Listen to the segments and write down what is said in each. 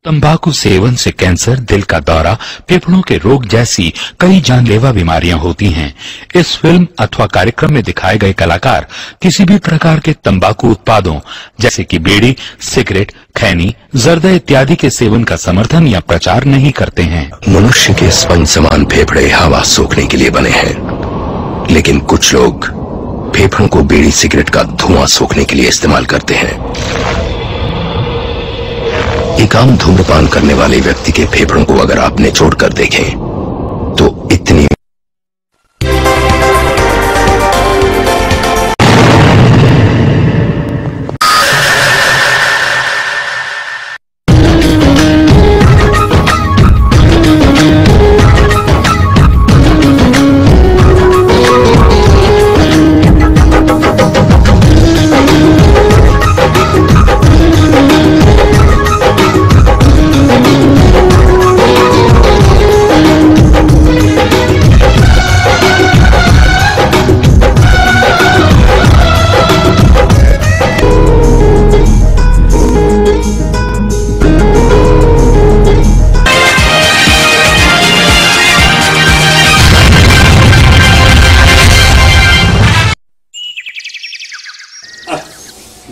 तंबाकू सेवन से कैंसर, दिल का दौरा, फेफड़ों के रोग जैसी कई जानलेवा बीमारियां होती हैं। इस फिल्म अथवा कार्यक्रम में दिखाए गए कलाकार किसी भी प्रकार के तंबाकू उत्पादों जैसे कि बीड़ी, सिगरेट, खैनी, जर्दा इत्यादि के सेवन का समर्थन या प्रचार नहीं करते हैं। मनुष्य के स्पंज समान फेफड़े हवा सोखने के लिए बने हैं, लेकिन कुछ लोग फेफड़ों को बीड़ी सिगरेट का धुआं सोखने के लिए इस्तेमाल करते हैं। एक आम धूम्रपान करने वाले व्यक्ति के फेफड़ों को अगर आप निचोड़ कर देखें तो इतनी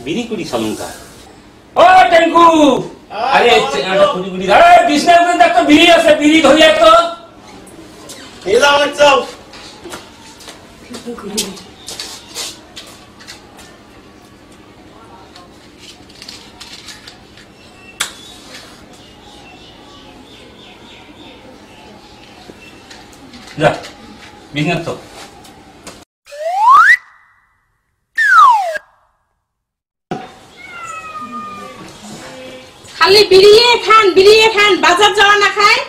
বিড়ি কুড়ি সালুনকা ও টেঙ্কু আরে এটা কুড়ি কুড়ি আরে বিছনা উপরে দেখ তো বিড়ি আছে বিড়ি ধরিয়া তো এই দাও চাও যা বিছনা তো খালি বিড়িয়ে খান বাজার যাওয়া না খায়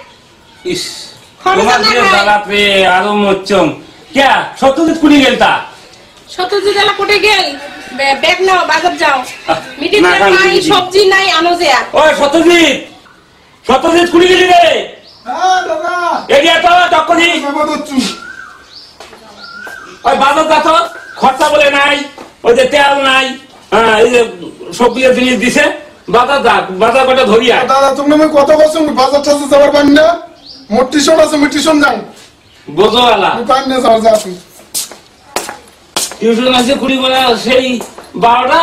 ইস তোমার যে জ্বালা পে আরো মচ্চম কে সত্যজিৎ কুড়ি গেলতা সত্যজিৎ এলা কোটে গেল ব্যাগ নাও বাজার যাও মিটি নাই সবজি নাই আনো যা ও সত্যজিৎ কুড়ি গেলি রে হ্যাঁ দাদা এরিয়া তো তকনি বাবা দচ্চু ওই বাজার যা তো খরচা বলে নাই ওই যে তেল নাই হ্যাঁ এই যে সবজি জিনিস দিছে বাজার কটা ধরিয়া দাদা তুমি আমি কত বছর বাজার টাজার যাবার পারি না মোট টিউশন আছে আমি টিউশন যাও বোঝো আলা আমি পারি না যাওয়ার যা তুমি টিউশন আছে কুড়ি বলে সেই 12টা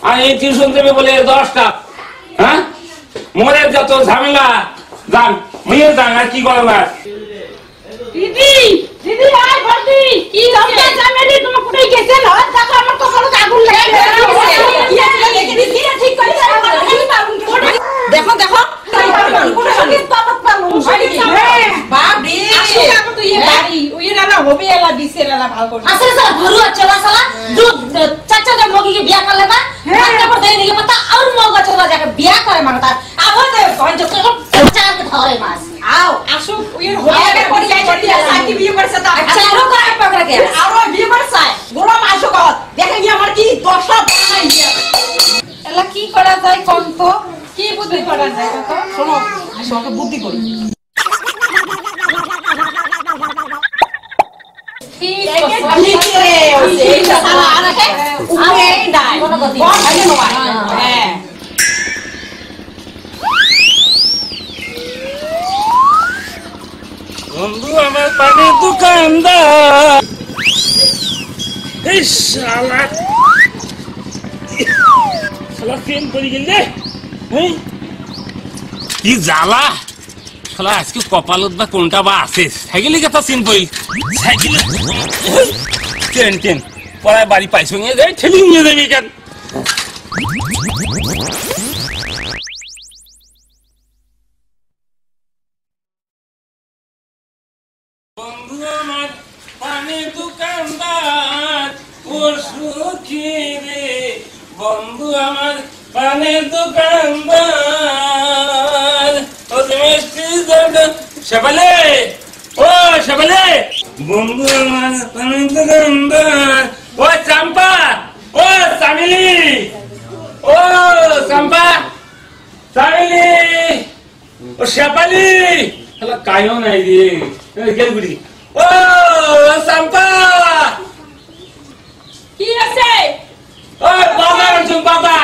আর এই টিউশন দেবে বলে 10টা হ্যাঁ মরে যত ঝামেলা যান মেয়ের যান আর কি করো না দিদি দিদি আয় বলদি কি লম্বা জামেলি তুমি কোটে গেছেন আর দেখো আমার কপালে আগুন লেগে কি আছে লেগে দিদি ঠিক করে দেখো দেখো বাপ রে আসলে আমি তো এই বাড়ি ওই রানা হবে এলা দিছে এলা ভালো করে আসলে সালা ঘরু চলা সালা দুধ চাচা কে মগি के बियाह कर लेता रास्ता पर देने के पता और मौका चला जाके बियाह करे मानता अब दे कौन जो चार के धरे मास आओ আসো ওই হবে করে যাই যদি সাথী বিয়ে করছে তা अच्छा रो कर पकड़ के আর বিয়ে করছে গরম আসো কত দেখেন কি আমার কি 10টা বানাই দিয়া এলা কি করা যায় কোন তো কি বুদ্ধি করা যায় কত শোনো আসো একটা বুদ্ধি করি ঠিক আছে এই সালা আরে উপরে নাই কোন গতি হ্যাঁ বন্ধু আমার পানির দোকানদার এই শালা ফেন করে গেলে হ্যাঁ কি জ্বালা শালা আজকে কপালত বা কোনটা বা আছে সাইকেলে কথা সিন পড়ি সাইকেলে ট্রেন পড়ায় বাড়ি পাইছো নিয়ে যাই ঠেলি নিয়ে যাবি কেন বন্ধু আমার পানির দোকানদার ওর সুখী রে বন্ধু আমার পানির দোকানদার ও মিষ্টি সবালে ও সবালে বন্ধু আমার পানির দোকানদার ও চাম্পা ও চামিলি ও চাম্পা চামিলি ও শেপালি কায়ও নাই রে গেলগুড়ি ও চাম্পা কি আছে ও বাবা বাবা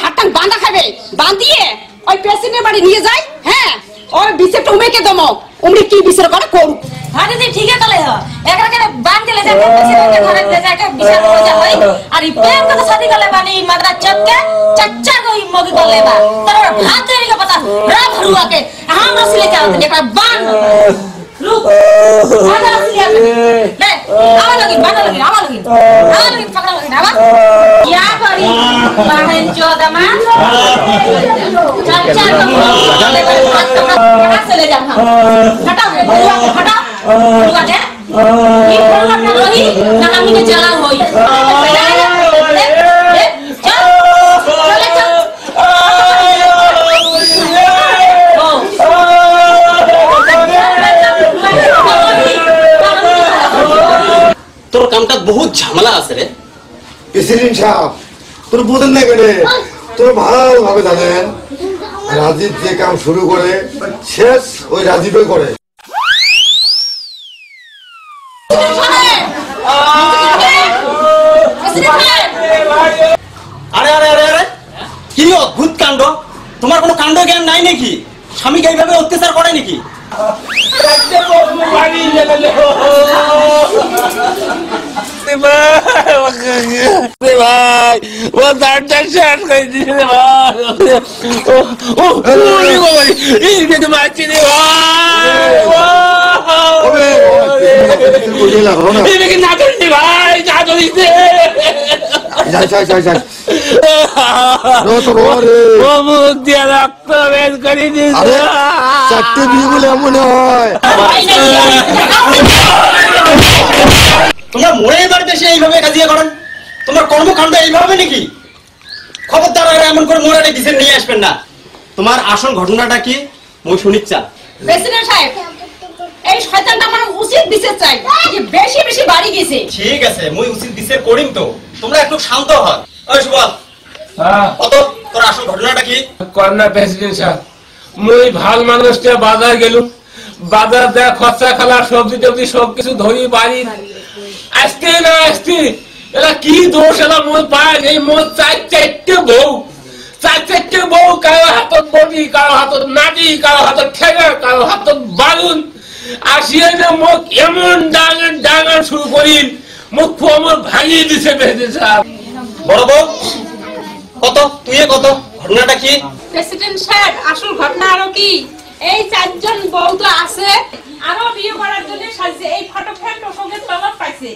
হাতটান বাঁধা খাবে, বাঁধিয়ে ওই পেশেন্টের বাড়ি নিয়ে যাই। হ্যাঁ, ওই বিচারটা উমেকে দমো, উমরি কি বিচার করে করুক। হ্যাঁ দিদি ঠিক আছে তাহলে এখানে বান দিলে যাবে প্রেসিডেন্টের ঘরে যাকে বিচার করে যা হয় আর এই প্রেম কথা শাদি করলে বানি মাদ্রা চক্কে চাচ্চা কই মগি করলে বা তার ভাত দেরি কে पता রা ভরুয়া के हम रसले क्या होते देखा बान रुक आधा रसले ले आवा लगी पकड़ा लगी आवा क्या करी बहन चोदमा चाचा को हाथ से ले जा हम हटाओ हटाओ बुआ दे ये बोलना ना रही ना हम के जला होई তোর কামটা বহুত ঝামেলা আছে রে প্রেসিডেন্ট সাহেব, তোর বোঝেন না কেন? তোর ভালোভাবে জানেন, রাজীব যে কাম শুরু করে শেষ ওই রাজীবই করে। আরে আরে আরে আরে কি অদ্ভুত কাণ্ড! তোমার কোনো কাণ্ড জ্ঞান নাই নাকি? স্বামীকে এইভাবে অত্যাচার করে নাকি? ভাই ও দাঁড়টা শেষ করে দিছে রে ভাই ও মারছি রে ভাই না করিনি ভাই না করিনি ও মুখ দিয়ে রক্ত বের করে দিয়েছে চারটে বিয়ে বলে মনে হয়। তোমরা মরে বাড়িতে এসে এইভাবে কাজিয়া করেন? তোমার কর্মকাণ্ড এইভাবে নাকি? খবরদার আর এমন করে মোড়াটা বিচার নিয়ে আসবেন না। তোমার আসল ঘটনাটা কি মই শুনিচ্ছা? প্রেসিডেন্ট সাহেব, এই শয়তানটা আমার উচিত বিচার চাই, যে বেশি বেশি বাড়ি গেছে। ঠিক আছে, মই উচিত বিচার করিম তো, তোমরা একটু শান্ত হও। ওই সুবল, কত তোর আসল ঘটনাটা কি? কন্যা প্রেসিডেন্ট সাহেব, মুই ভাল মানুষটা বাজার গেলুম, বাজার দেয়া খরচা খালা সবজি টবজি সবকিছু ধরি বাড়ি আসতে না আসতে এরা কি দোষ এরা মোর পায় এই মোর চারটে বউ কারো হাতত বটি, কারো হাতত নাটি, কারো হাতত ঠেঙা, কারো হাতত বালুন আসিয়ে যে মুখ এমন ডাঙার শুরু করিল মুখ আমার ভাঙিয়ে দিছে প্রেসিডেন্ট সাহেব। বড় বউ কত, তুই কত, ঘটনাটা কি? প্রেসিডেন্ট সাহেব, আসল ঘটনা আরো কি, এই চারজন বউ তো আছে, আরো বিয়ে করার জন্য সাজিয়েছে। এই ফটো ফ্রেম তো সঙ্গে তোমার পাইছে,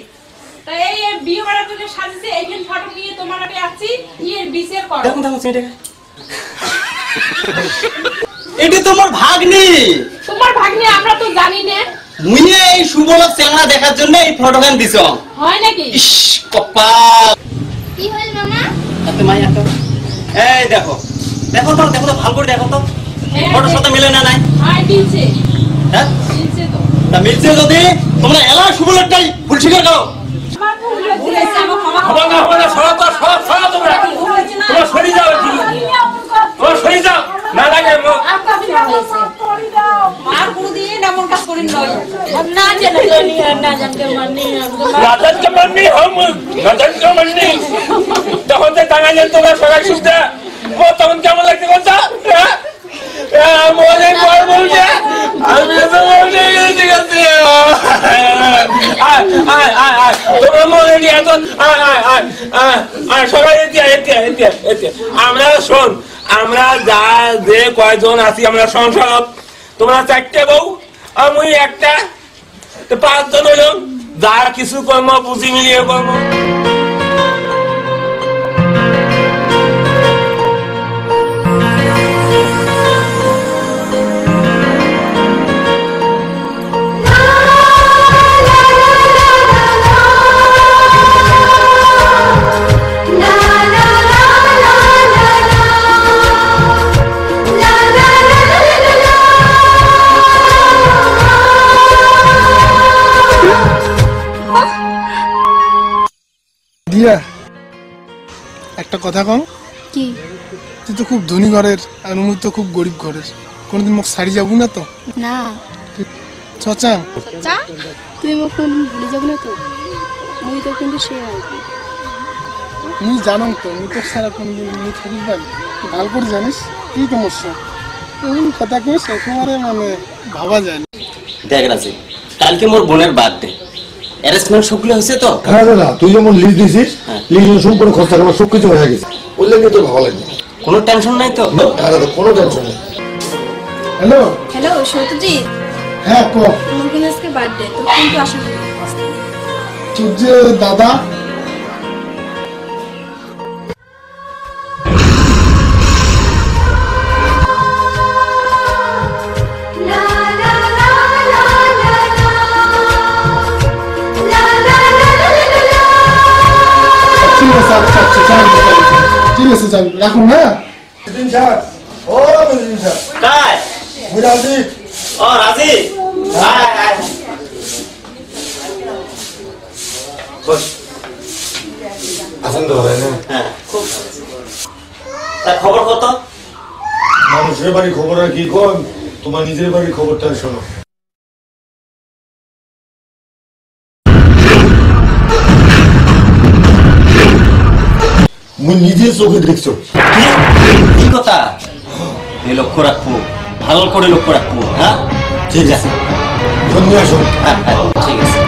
তাই এই বিয়ে করার জন্য সাজিয়েছে। এইখান ফটো নিয়ে তোমার আমি আছি, এর বিচার করো। দেখুন দেখুন সেটা এটি তোমার ভাগ্নি। তোমার ভাগ্নি আমরা তো জানি না। মুই এই সুবলক চেংড়া দেখার জন্য এই ফটোগ্রাম দিছ হয় নাকি? ইস কপাল। কি হল মামা? এত মাই এত এই দেখো দেখো তো ভালো করে দেখো তো ফটোর সাথে মিলে না নাই? হয় দিছে, হ্যাঁ দিছে তো। তা মিলছে যদি তোমরা এলা সুবলকটাই ভুল স্বীকার করো। আমার ভুল হয়েছে, আমার ক্ষমা হবে না সরা তোমরা সরে যাও, তোমরা সরে যাও, না লাগে আর কোনদিন এমন কাজ করিন নয়। ना जान के मरनी রাজার কে মাননি হম রাজার কে মাননি তখন যে টাকা নিয়ে তোমরা সবাই শুনতে ও তখন কেমন লাগছে কথা মনে পর বলছে আমি তো মনে গেছি গেছি তোমরা মনে নিয়ে এখন সবাই আমরা শোন, আমরা যা যে কয়জন আছি আমরা সংসার, তোমরা চারটে বউ আমি একটা, 5 জন হইল, যা কিছু কর্ম বুঝি মিলিয়ে কর্ম। দিয়া একটা কথা কম, কি তুই তো খুব ধনী ঘরের আর মুই তো খুব গরিব ঘরের, কোনোদিন মোক ছাড়ি যাবো না তো? না চচাং চা তুই মোক কোনদিন ভুলে যাবো না তো? মুই তো কিন্তু সে মুই জানো তো মুই তো সারা কোনদিন মুই থাকিস পারি, ভালো করে জানিস কি সমস্যা। এমন কথা কইস একেবারে মানে ভাবা যায় না। দেখ রাজি, কালকে মোর বোনের বার্থডে, অ্যারেঞ্জমেন্ট সবগুলো হয়েছে তো? হ্যাঁ দাদা, তুই যেমন লিস্ট দিছিস, লিস্ট সম্পূর্ণ খরচা করা সবকিছু হয়ে গেছে, ওই লেগে তো ভালো লাগে। কোনো টেনশন নাই তো? হ্যাঁ দাদা, কোনো টেনশন নেই। হ্যালো হ্যালো সত্যজিৎ, হ্যাঁ ক। আমার কিন্তু আজকে বার্থডে, তো কিন্তু আসা হবে। তোর যে দাদা ঠিক আছে, আচ্ছা আচ্ছা যাই, ঠিক আছে যাই, রাখুন না। মেদিন স্যার, ও মেদিন স্যার, কাই মুই রাজি। ও রাজি, আয় আয় বস। আছেন তো ভাই না? হ্যাঁ খুব ভালো। তার খবর কত? মানুষের বাড়ির খবর আর কি কম, তোমার নিজের বাড়ির খবরটা শোনো। মুই নিজে চোখে দেখছো। কি কথা? এই লক্ষ্য রাখবো, ভালো করে লক্ষ্য রাখবো। হ্যাঁ ঠিক আছে, ধন্যবাদ। হ্যাঁ ঠিক আছে।